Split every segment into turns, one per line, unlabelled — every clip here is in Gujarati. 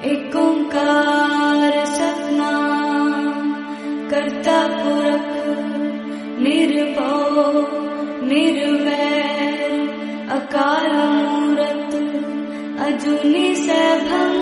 एक ओंकार सतनाम करता पुरख निर्भव निर्वैर अकाल मूरत अजूनी सैभं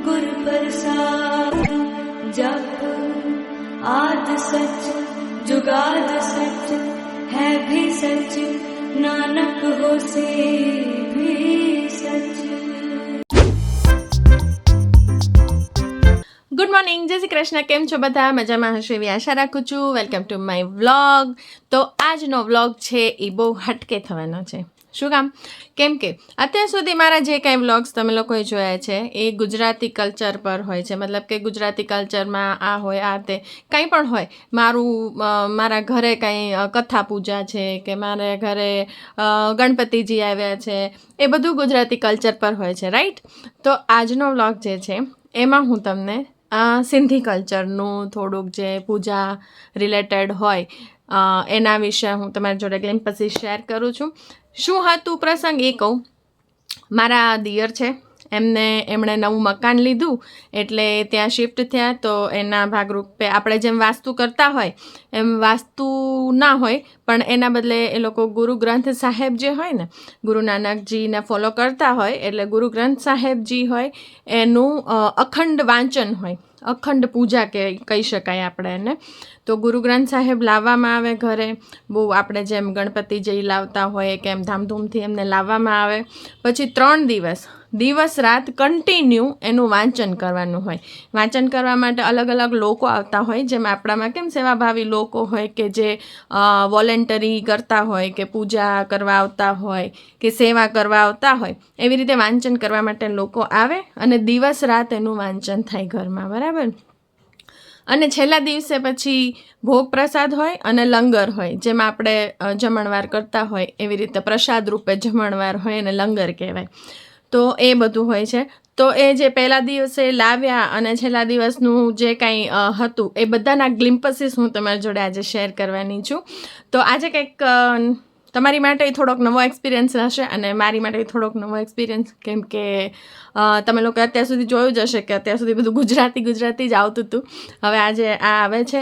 गुर प्रसाद जप आद सच जुगाद सच है भी सच नानक होसे भी सच।
ગુડ મોર્નિંગ, જય શ્રી કૃષ્ણ. કેમ છો બધા? મજામાં હશો એવી આશા રાખું છું. Welcome to my vlog. તો આજનો વ્લોગ છે એ બહુ હટકે થવાનો છે. શું કામ? કેમ કે અત્યાર સુધી મારા જે કાંઈ વ્લોગ્સ તમે લોકોએ જોયા છે એ ગુજરાતી કલ્ચર પર હોય છે. મતલબ કે ગુજરાતી કલ્ચરમાં આ હોય, આ તે કંઈ પણ હોય. મારા ઘરે કંઈ કથા પૂજા છે કે મારા ઘરે ગણપતિજી આવ્યા છે, એ બધું ગુજરાતી કલ્ચર પર હોય છે, રાઈટ? તો આજનો વ્લોગ જે છે એમાં હું તમને સિંધી કલ્ચરનું થોડુંક જે પૂજા રિલેટેડ હોય એના વિશે હું તમારી જોડે ગ્લિમ્પસીસ શેર કરું છું. શું હતું પ્રસંગ એ કહું. મારા દિયર છે, એમણે નવું મકાન લીધું એટલે ત્યાં શિફ્ટ થયા. તો એના ભાગરૂપે આપણે જેમ વાસ્તુ કરતા હોય એમ વાસ્તુ ના હોય, પણ એના બદલે એ લોકો ગુરુ ગ્રંથ સાહેબ જે હોય ને, ગુરુ નાનકજીને ફોલો કરતા હોય, એટલે ગુરુ ગ્રંથ સાહેબજી હોય એનું અખંડ વાંચન હોય, અખંડ પૂજા કહી શકાય આપણે એને. તો ગુરુ ગ્રંથ સાહેબ લાવવામાં આવે ઘરે. બહુ આપણે જેમ ગણપતિ જઈ લાવતા હોય કે એમ ધામધૂમથી એમને લાવવામાં આવે. પછી 3 દિવસ રાત કન્ટિન્યુ એનું વાંચન કરવાનું હોય. વાંચન કરવા માટે અલગ અલગ લોકો આવતા હોય, જેમ આપણામાં કેમ સેવાભાવી લોકો હોય કે જે વોલેન્ટરી કરતા હોય કે પૂજા કરવા આવતા હોય કે સેવા કરવા આવતા હોય, એવી રીતે વાંચન કરવા માટે લોકો આવે અને દિવસ રાત એનું વાંચન થાય ઘરમાં, બરાબર? અને છેલ્લા દિવસે પછી ભોગ પ્રસાદ હોય અને લંગર હોય. જેમ આપણે જમણવાર કરતા હોય એવી રીતે પ્રસાદ રૂપે જમણવાર હોય અને લંગર કહેવાય. તો એ બધું હોય છે. તો એ જે પહેલા દિવસે લાવ્યા અને છેલ્લા દિવસનું જે કાંઈ હતું એ બધાના ગ્લિમ્પસીસ હું તમારી જોડે આજે શેર કરવાની છું. તો આજે કંઈક તમારી માટે થોડોક નવો એક્સપિરિયન્સ હશે અને મારી માટે થોડોક નવો એક્સપિરિયન્સ, કેમ કે તમે લોકો અત્યાર સુધી જોયું જ હશે કે અત્યાર સુધી બધું ગુજરાતી જ આવતું હતું. હવે આજે આ આવે છે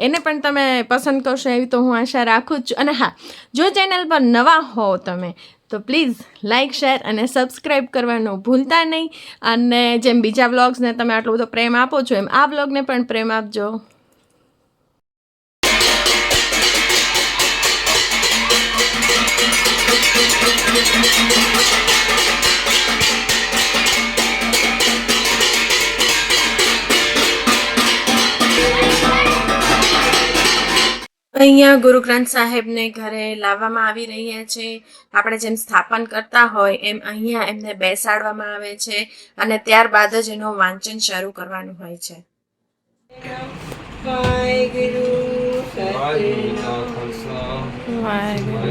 એને પણ તમે પસંદ કરશો એવી તો હું આશા રાખું જ છું. અને હા, જો ચેનલ પર નવા હો તમે તો પ્લીઝ લાઇક, શેર અને સબસ્ક્રાઈબ કરવાનું ભૂલતા નહીં. અને જેમ બીજા વ્લોગ્સને તમે આટલો બધો પ્રેમ આપો છો એમ આ વ્લોગને પણ પ્રેમ આપજો. અહીંયા ગુરુ ગ્રંથ સાહેબને ઘરે લાવવામાં આવી રહ્યા છે. આપણે જેમ સ્થાપન કરતા હોય એમ અહીંયા એમને બેસાડવામાં આવે છે અને ત્યારબાદ જ એનું વાંચન શરૂ કરવાનું હોય છે. વાહેગુરુ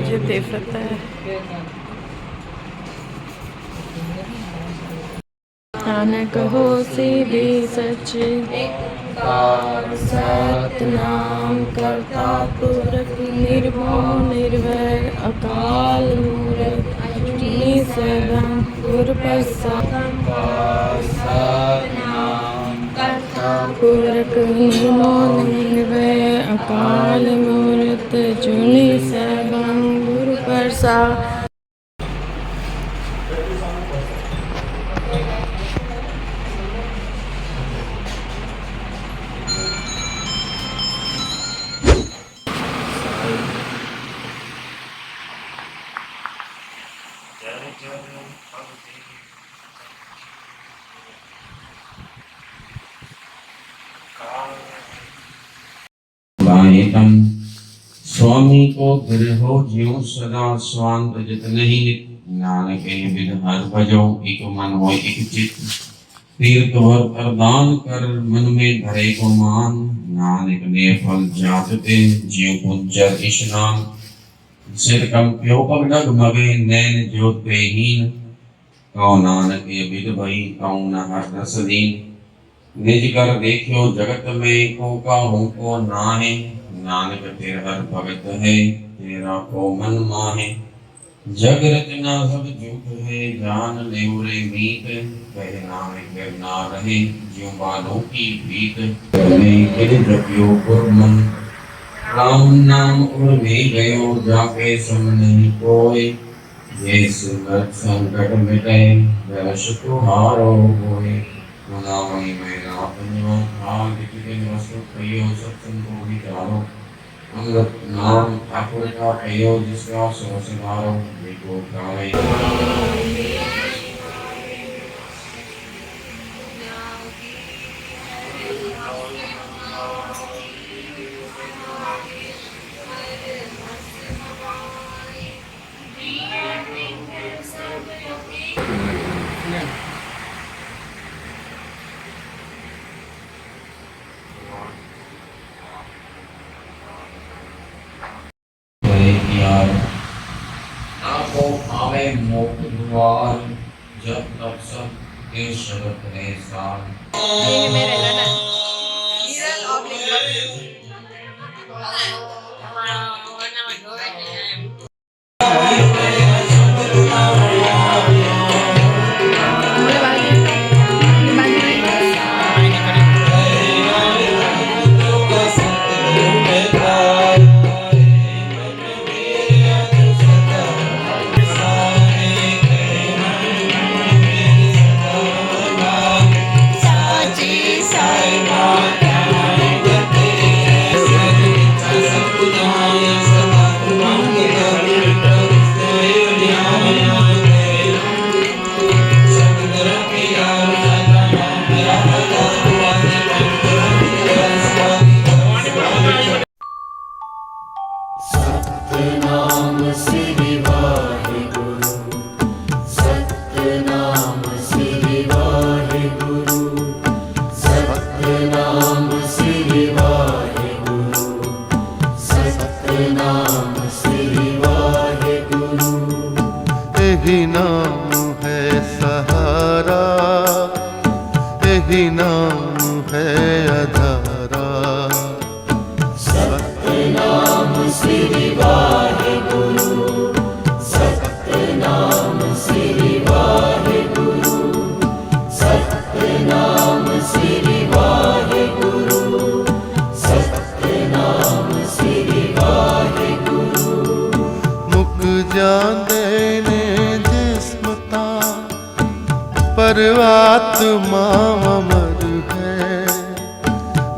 જી કી ફતેહ. નાનક હોસી ભી સચ સતનામ કરતા પુરખ નિર્ભવ નિર્વૈર અકાલ મૂરત અજૂની સૈભં ગુર પ્રસાદ પુરખ નિર્ભવ નિર્વૈર અકાલ મૂરત અજૂની સૈભં ગુર પ્રસાદ.
स्वामी को ग्रहो ज्यो सदा स्वांत जत नहीं नानक विध हर भजो एक मन हो एक चित तीर्थ भर प्रदान कर मन में धरे को मान नानक ने फल जातते ज्यो पुंजर स्नान सिर कम प्यो पग डग मगे नैन ज्योत बेहीन कौ नानक विध भई कौ न हर रसदीन निज कर देखियो जगत में को का हूँ को नाहे नानक तेरा हर भगत है तेरा को मन माहे जग रचना सब झूठ है, जान लेवरे मीत, कहे नानक कर ना रहे, ज्यों बालों की भीत। करने गिर जपियो पुरमन, राम नाम उर में गयो, जाके सम नहीं कोय। ये सुगत संकट मिटे, दर्श तुहारो होय। गुनामणि में नापन्यो, भाग दिन वसु कहियो, सत्संग को विचारो। अंगत नाम ठाकुर का कहियो, जिसका सो सिधारो। देखो गावे यार आपको आवे मोक्ष द्वार, जब तक सब के शब्द ने सार।
ये है मेरे नाना
यही नाम है सहारा, यही नाम है अधारा।
सतनाम श्री वाहेगुरु, सतनाम श्री वाहेगुरु, सतनाम श्री वाहेगुरु, सतनाम श्री वाहेगुरु।
मुक जांदे ने जिस्म तां, पर आत्मा अमर है।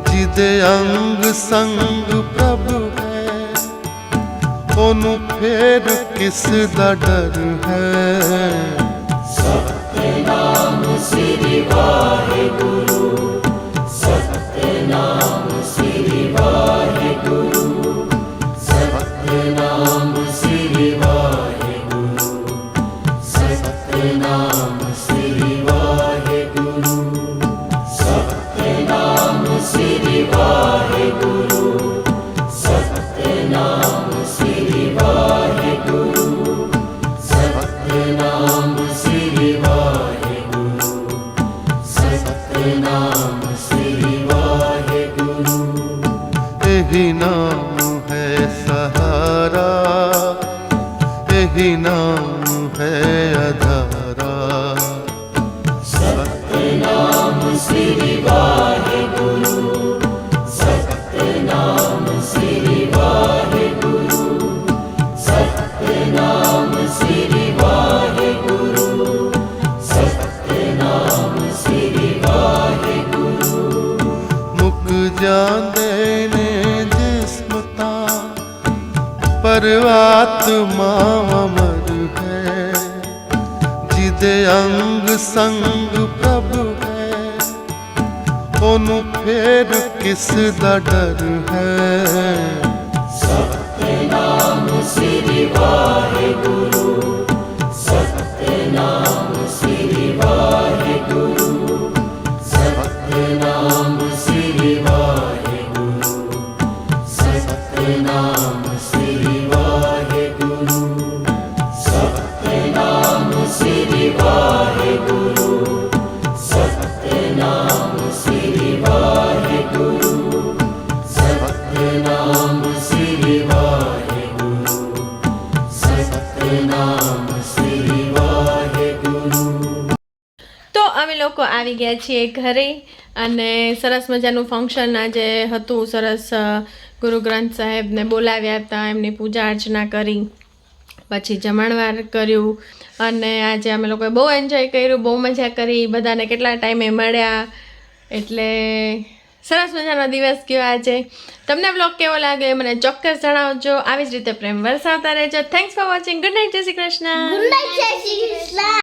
जिदे अंग संग प्रभु है, ओनू फेर किस दा डर है।
सतनाम श्री वाहेगुरु, सतनाम श्री वाहेगुरु, सतनाम श्री वाहेगुरु, सतनाम श्री वाहेगुरु, सतनाम श्री वाहेगुरु, सतनाम श्री वाहेगुरु, सतनाम श्री वाहेगुरु, सतनाम श्री वाहेगुरु।
यही नाम है सहारा, यही नाम है अधारा।
सतनाम श्री वाहेगुरु, सतनाम श्री वाहेगुरु, सतनाम श्री वाहेगुरु, सतनाम श्री वाहेगुरु।
मुक जांदे ने जिस्म तां, पर आत्मा अमर है। जिदे अंग संग प्रभु है, ओनू फेर किस दा डर है।
सतनाम श्री वाहेगुरु, सतनाम श्री वाहेगुरु, सतनाम श्री वाहेगुरु, सतनाम श्री वाहेगुरु, सतनाम श्री वाहेगुरु, सतनाम श्री वाहेगुरु, सतनाम श्री वाहेगुरु, सतनाम
અમે લોકો આવી ગયા છીએ ઘરે અને સરસ મજાનું ફંક્શન આજે હતું. સરસ ગુરુ ગ્રંથ સાહેબને બોલાવ્યા હતા, એમની પૂજા અર્ચના કરી, પછી જમણવાર કર્યું અને આજે અમે લોકોએ બહુ એન્જોય કર્યું, બહુ મજા કરી. બધાને કેટલા ટાઈમે મળ્યા, એટલે સરસ મજાનો દિવસ ગયો આજે. તમને બ્લોગ કેવો લાગે મને ચોક્કસ જણાવજો. આવી જ રીતે પ્રેમ વરસાવતા રહેજો. Thanks for watching. Good night, જય Shri Krishna.
Good night, Jai Shri Krishna.